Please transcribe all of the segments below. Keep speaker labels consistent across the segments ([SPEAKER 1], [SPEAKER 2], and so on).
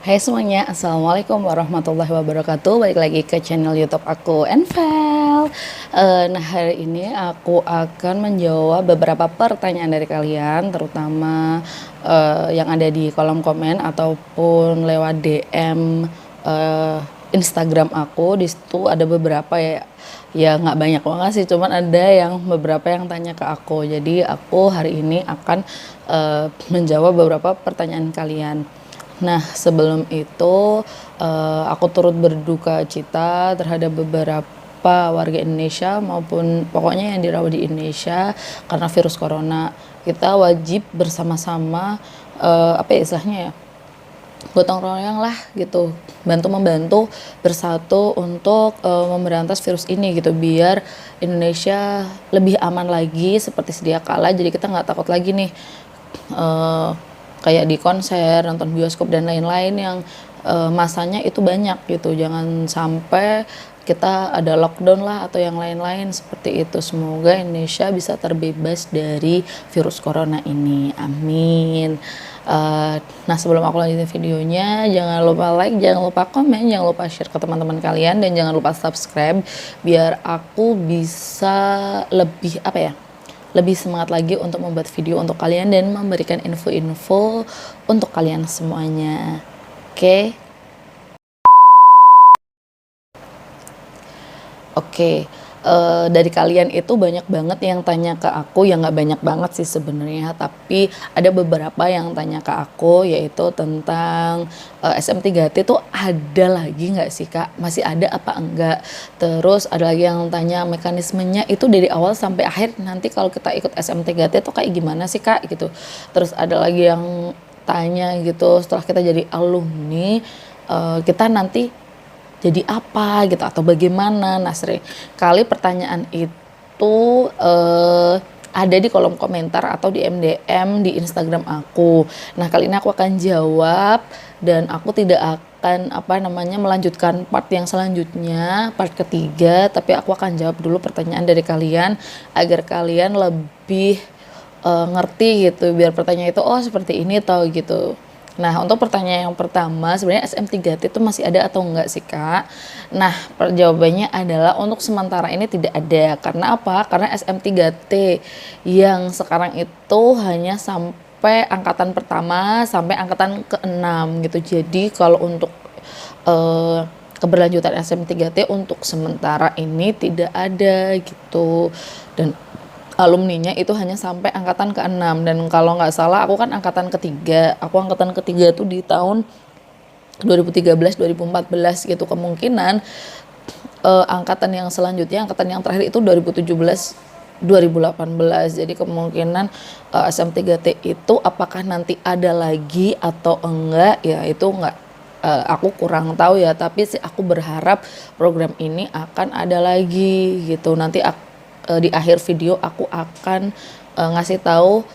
[SPEAKER 1] Hai semuanya, Assalamualaikum warahmatullahi wabarakatuh. Balik lagi ke channel YouTube aku, Envel. Nah, hari ini aku akan menjawab beberapa pertanyaan dari kalian, terutama yang ada di kolom komen ataupun lewat DM Instagram aku. Di situ ada beberapa ya nggak banyak banget sih, cuman ada yang beberapa yang tanya ke aku. Jadi aku hari ini akan menjawab beberapa pertanyaan kalian. Nah, sebelum itu aku turut berduka cita terhadap beberapa warga Indonesia maupun pokoknya yang dirawat di Indonesia karena virus corona. Kita wajib bersama-sama apa ya istilahnya ya, gotong royong lah gitu, bantu membantu bersatu untuk memberantas virus ini gitu, biar Indonesia lebih aman lagi seperti sedia kala. Jadi kita nggak takut lagi nih kayak di konser, nonton bioskop dan lain-lain yang masanya itu banyak gitu. Jangan sampai kita ada lockdown lah atau yang lain-lain seperti itu. Semoga Indonesia bisa terbebas dari virus corona ini, amin. Nah, sebelum aku lanjutin videonya, jangan lupa like, jangan lupa komen, jangan lupa share ke teman-teman kalian, dan jangan lupa subscribe biar aku bisa lebih lebih semangat lagi untuk membuat video untuk kalian dan memberikan info-info untuk kalian semuanya. Oke? Oke. Dari kalian itu banyak banget yang tanya ke aku, ya nggak banyak banget sih sebenarnya, tapi ada beberapa yang tanya ke aku, yaitu tentang SM3T tuh ada lagi nggak sih Kak? Masih ada apa enggak? Terus ada lagi yang tanya mekanismenya itu dari awal sampai akhir, nanti kalau kita ikut SM3T tuh kayak gimana sih Kak gitu. Terus ada lagi yang tanya gitu, setelah kita jadi alumni, kita nanti jadi apa gitu atau bagaimana. Nah, sering kali pertanyaan itu ada di kolom komentar atau di DM di Instagram aku. Nah, kali ini aku akan jawab dan aku tidak akan melanjutkan part yang selanjutnya, part ketiga, tapi aku akan jawab dulu pertanyaan dari kalian agar kalian lebih ngerti gitu, biar pertanyaan itu oh seperti ini tau gitu. Nah, untuk pertanyaan yang pertama, sebenarnya SM3T itu masih ada atau enggak sih Kak? Nah, jawabannya adalah untuk sementara ini tidak ada. Karena apa? Karena SM3T yang sekarang itu hanya sampai angkatan pertama sampai angkatan ke-6 gitu. Jadi kalau untuk keberlanjutan SM3T untuk sementara ini tidak ada gitu. Dan alumninya itu hanya sampai angkatan ke-6, dan kalau nggak salah aku kan angkatan ketiga. Aku angkatan ketiga tuh di tahun 2013 2014 gitu. Kemungkinan angkatan yang selanjutnya, angkatan yang terakhir itu 2017 2018. Jadi kemungkinan SM3T itu apakah nanti ada lagi atau enggak ya itu enggak, aku kurang tahu ya, tapi sih aku berharap program ini akan ada lagi gitu. Nanti di akhir video aku akan ngasih tahu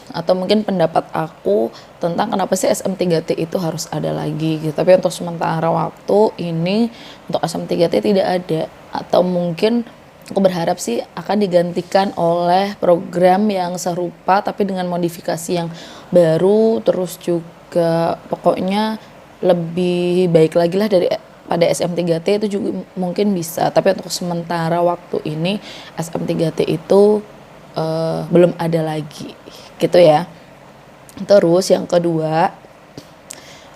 [SPEAKER 1] atau mungkin pendapat aku tentang kenapa sih SM3T itu harus ada lagi gitu. Tapi untuk sementara waktu ini untuk SM3T tidak ada, atau mungkin aku berharap sih akan digantikan oleh program yang serupa tapi dengan modifikasi yang baru, terus juga pokoknya lebih baik lagi lah dari pada SM3T itu juga mungkin bisa. Tapi untuk sementara waktu ini SM3T itu belum ada lagi gitu ya. Terus yang kedua,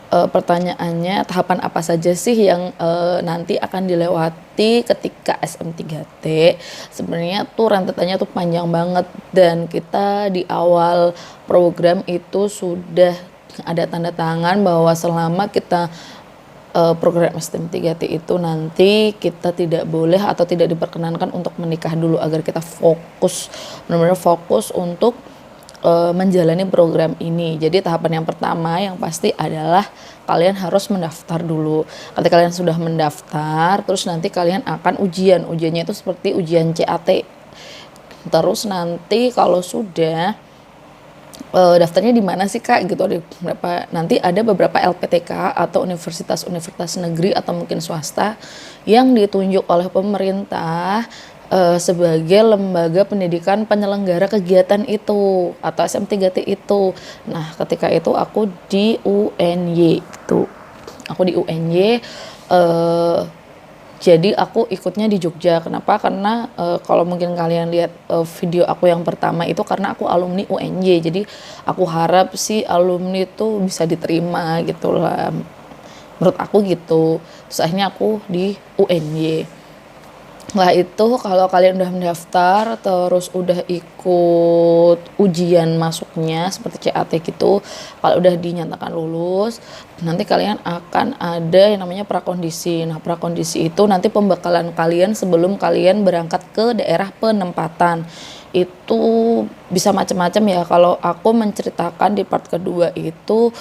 [SPEAKER 1] pertanyaannya tahapan apa saja sih yang nanti akan dilewati ketika SM3T. Sebenarnya tuh rentetannya tuh panjang banget, dan kita di awal program itu sudah ada tanda tangan bahwa selama kita program SM3T itu nanti kita tidak boleh atau tidak diperkenankan untuk menikah dulu, agar kita fokus, benar-benar fokus untuk menjalani program ini. Jadi tahapan yang pertama yang pasti adalah kalian harus mendaftar dulu. Ketika kalian sudah mendaftar, terus nanti kalian akan ujiannya itu seperti ujian CAT. Terus nanti kalau sudah daftarnya di mana sih Kak gitu, nanti ada beberapa LPTK atau universitas negeri atau mungkin swasta yang ditunjuk oleh pemerintah sebagai lembaga pendidikan penyelenggara kegiatan itu atau SM3T itu. Nah, ketika itu aku di UNY itu. aku di UNY. Jadi aku ikutnya di Jogja. Kenapa? Karena kalau mungkin kalian lihat video aku yang pertama itu karena aku alumni UNY. Jadi aku harap sih alumni itu bisa diterima gitu lah. Menurut aku gitu. Terus akhirnya aku di UNY. Lah itu kalau kalian udah mendaftar terus udah ikut ujian masuknya seperti CAT gitu, kalau udah dinyatakan lulus, nanti kalian akan ada yang namanya prakondisi. Nah, prakondisi itu nanti pembekalan kalian sebelum kalian berangkat ke daerah penempatan. Itu bisa macam-macam ya. Kalau aku menceritakan di part kedua itu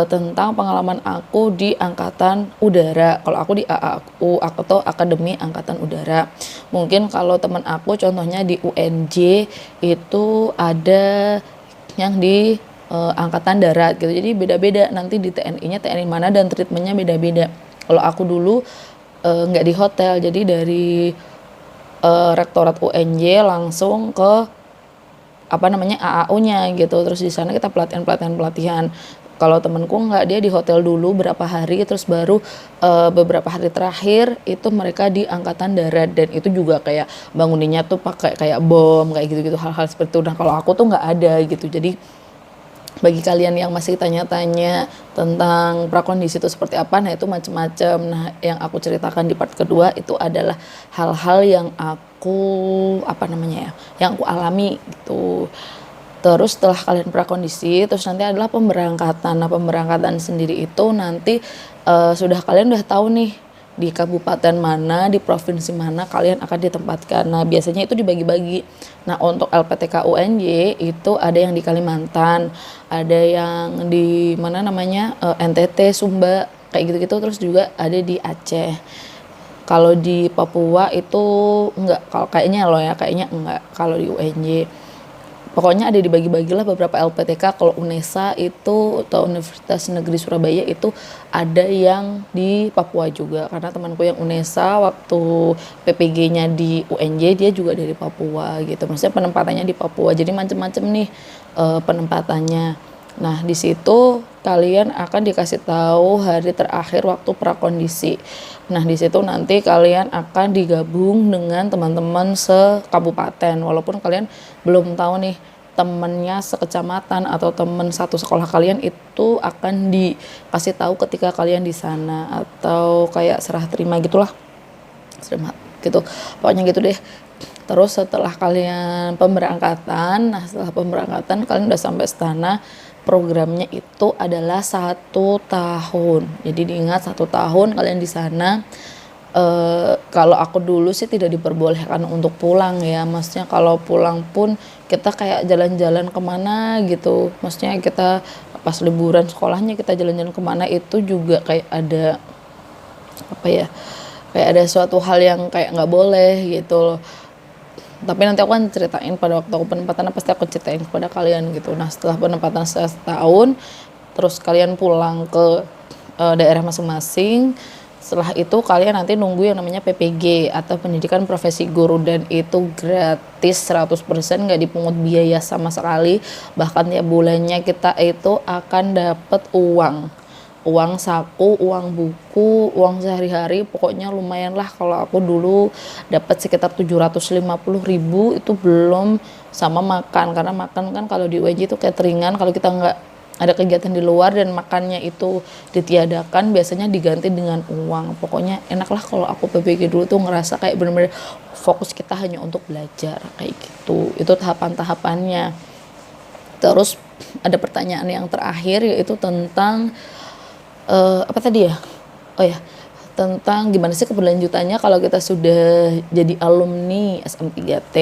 [SPEAKER 1] tentang pengalaman aku di Angkatan Udara. Kalau aku di AAU atau Akademi Angkatan Udara. Mungkin kalau teman aku contohnya di UNJ itu ada yang di Angkatan Darat gitu. Jadi beda-beda nanti di TNI-nya TNI mana dan treatmentnya beda-beda. Kalau aku dulu nggak di hotel, jadi dari Rektorat UNJ langsung ke AAU-nya gitu. Terus di sana kita pelatihan. Kalau temenku nggak, dia di hotel dulu berapa hari, terus baru beberapa hari terakhir itu mereka di Angkatan Darat, dan itu juga kayak banguninnya tuh pakai kayak bom kayak gitu-gitu, hal-hal seperti itu. Nah kalau aku tuh nggak ada gitu. Jadi bagi kalian yang masih tanya-tanya tentang prakondisi itu seperti apa, nah itu macam-macam. Nah yang aku ceritakan di part kedua itu adalah hal-hal yang aku yang aku alami gitu. Terus setelah kalian prakondisi, terus nanti adalah pemberangkatan. Nah pemberangkatan sendiri itu nanti sudah kalian udah tahu nih di kabupaten mana, di provinsi mana kalian akan ditempatkan. Nah biasanya itu dibagi-bagi. Nah untuk LPTK UNY itu ada yang di Kalimantan, ada yang di NTT, Sumba, kayak gitu-gitu. Terus juga ada di Aceh. Kalau di Papua itu enggak, kalau kayaknya enggak kalau di UNY. Pokoknya ada dibagi-bagilah beberapa LPTK. Kalau UNESA itu atau Universitas Negeri Surabaya itu ada yang di Papua juga. Karena temanku yang UNESA waktu PPG-nya di UNJ dia juga dari Papua gitu. Maksudnya penempatannya di Papua. Jadi macam-macam nih penempatannya. Nah, di situ kalian akan dikasih tahu hari terakhir waktu prakondisi. Nah, di situ nanti kalian akan digabung dengan teman-teman sekabupaten. Walaupun kalian belum tahu nih temennya sekecamatan atau temen satu sekolah kalian itu akan dikasih tahu ketika kalian di sana, atau kayak serah terima gitulah. Serah gitu. Pokoknya gitu deh. Terus setelah kalian pemberangkatan, setelah pemberangkatan kalian udah sampai istana, programnya itu adalah 1 tahun. Jadi diingat 1 tahun kalian di sana. Kalau aku dulu sih tidak diperbolehkan untuk pulang ya. Maksudnya kalau pulang pun kita kayak jalan-jalan kemana gitu. Maksudnya kita pas liburan sekolahnya kita jalan-jalan kemana itu juga kayak ada kayak ada suatu hal yang kayak nggak boleh gitu loh. Tapi nanti aku kan ceritain pada waktu aku penempatan, pasti aku ceritain kepada kalian gitu. Nah setelah penempatan setahun, terus kalian pulang ke daerah masing-masing. Setelah itu kalian nanti nunggu yang namanya PPG atau pendidikan profesi guru, dan itu gratis 100%, nggak dipungut biaya sama sekali. Bahkan tiap bulannya kita itu akan dapat uang saku, uang buku, uang sehari-hari. Pokoknya lumayan lah. Kalau aku dulu dapat sekitar 750.000, itu belum sama makan, karena makan kan kalau di UNJ itu cateringan. Kalau kita nggak ada kegiatan di luar dan makannya itu ditiadakan, biasanya diganti dengan uang. Pokoknya enak lah. Kalau aku PPG dulu tuh ngerasa kayak bener-bener fokus kita hanya untuk belajar kayak gitu. Itu tahapan-tahapannya. Terus ada pertanyaan yang terakhir, yaitu tentang tentang gimana sih keberlanjutannya kalau kita sudah jadi alumni SM3T.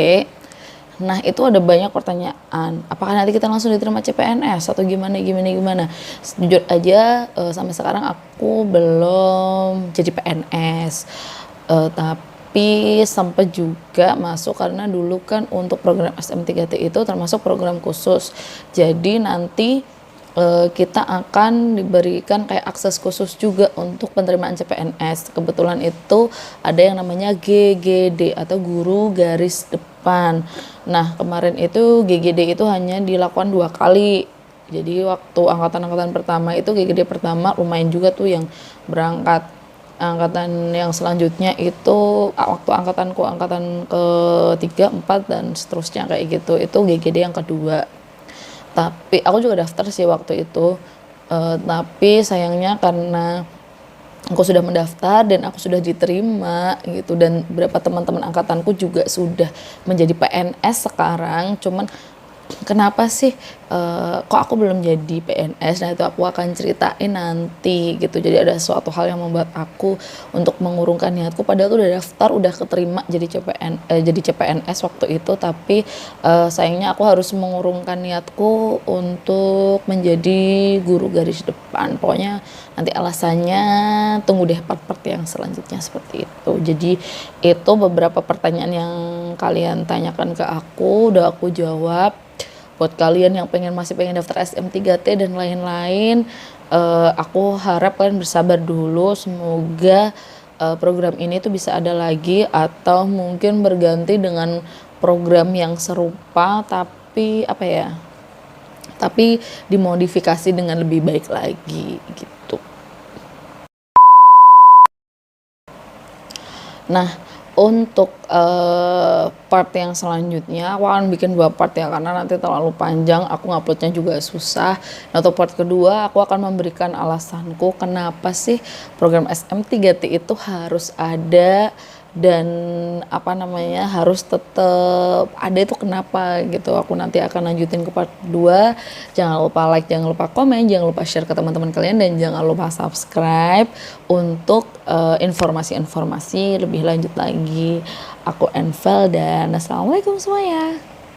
[SPEAKER 1] Nah itu ada banyak pertanyaan, apakah nanti kita langsung diterima CPNS atau gimana. Jujur aja sampai sekarang aku belum jadi PNS, tapi sempat juga masuk karena dulu kan untuk program SM3T itu termasuk program khusus. Jadi nanti kita akan diberikan kayak akses khusus juga untuk penerimaan CPNS. Kebetulan itu ada yang namanya GGD atau guru garis depan. Nah kemarin itu GGD itu hanya dilakukan 2 kali. Jadi waktu angkatan pertama itu GGD pertama lumayan juga tuh yang berangkat. Angkatan yang selanjutnya itu waktu angkatan ketiga, 4 dan seterusnya kayak gitu. Itu GGD yang kedua. Tapi aku juga daftar sih waktu itu. Tapi sayangnya karena aku sudah mendaftar dan aku sudah diterima gitu, dan beberapa teman-teman angkatanku juga sudah menjadi PNS sekarang, cuman kenapa sih kok aku belum jadi PNS. Nah itu aku akan ceritain nanti gitu. Jadi ada suatu hal yang membuat aku untuk mengurungkan niatku, padahal tuh udah daftar, udah keterima jadi CPNS waktu itu, tapi sayangnya aku harus mengurungkan niatku untuk menjadi guru garis depan. Pokoknya nanti alasannya tunggu deh part-part yang selanjutnya seperti itu. Jadi itu beberapa pertanyaan yang kalian tanyakan ke aku udah aku jawab. Buat kalian yang masih pengen daftar SM3T dan lain-lain, aku harap kalian bersabar dulu. Semoga program ini tuh bisa ada lagi atau mungkin berganti dengan program yang serupa, tapi apa ya, tapi dimodifikasi dengan lebih baik lagi gitu. Nah, untuk part yang selanjutnya aku akan bikin 2 part ya, karena nanti terlalu panjang, aku nguploadnya juga susah. Nah, untuk part kedua aku akan memberikan alasanku kenapa sih program SM3T itu harus ada dan harus tetap ada, itu kenapa gitu. Aku nanti akan lanjutin ke part 2. Jangan lupa like, jangan lupa komen, jangan lupa share ke teman-teman kalian, dan jangan lupa subscribe untuk informasi-informasi lebih lanjut lagi. Aku Envel dan assalamualaikum semuanya.